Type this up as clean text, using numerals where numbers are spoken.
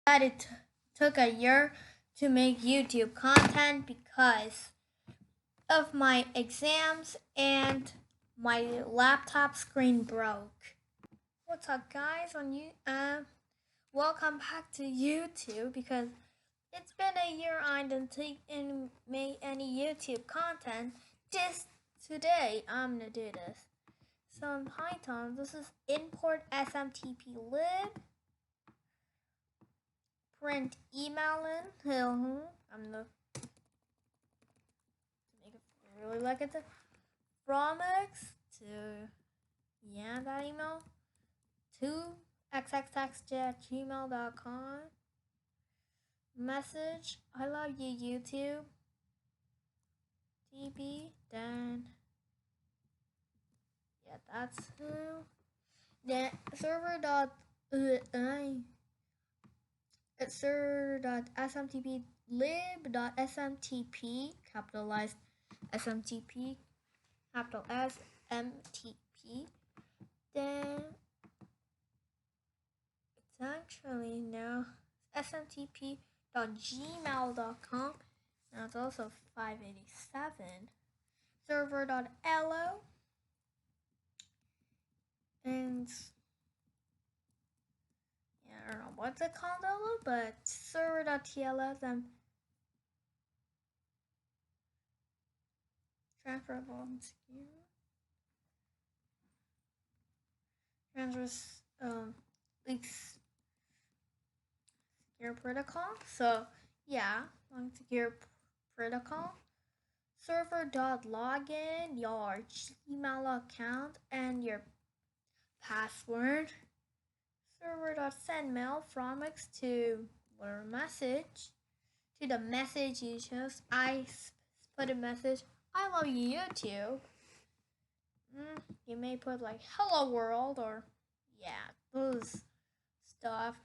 that it took a year to make YouTube content because of my exams and my laptop screen broke. What's up, guys? Welcome back to YouTube because it's been a year I didn't make any YouTube content. Just today I'm gonna do this. So in Python, this is import SMTP lib. Print email in. I'm gonna make it really like it. Fromx to that email to xxx@gmail.com. Message, I love you, YouTube. TB, then that's who. Then server.smtp lib.smtp, capitalized SMTP, capital SMTP. Then it's actually now smtp.gmail.com. Now it's also 587. Server.ehlo. And I don't know what's it called, but server.tls and transferable and secure. Leaks secure protocol. So long secure protocol. Server.login, your Gmail account and your password. Server.sendmail, fromx to your message. To the message you chose, I put a message, I love you, YouTube. You may put like hello world or those stuff.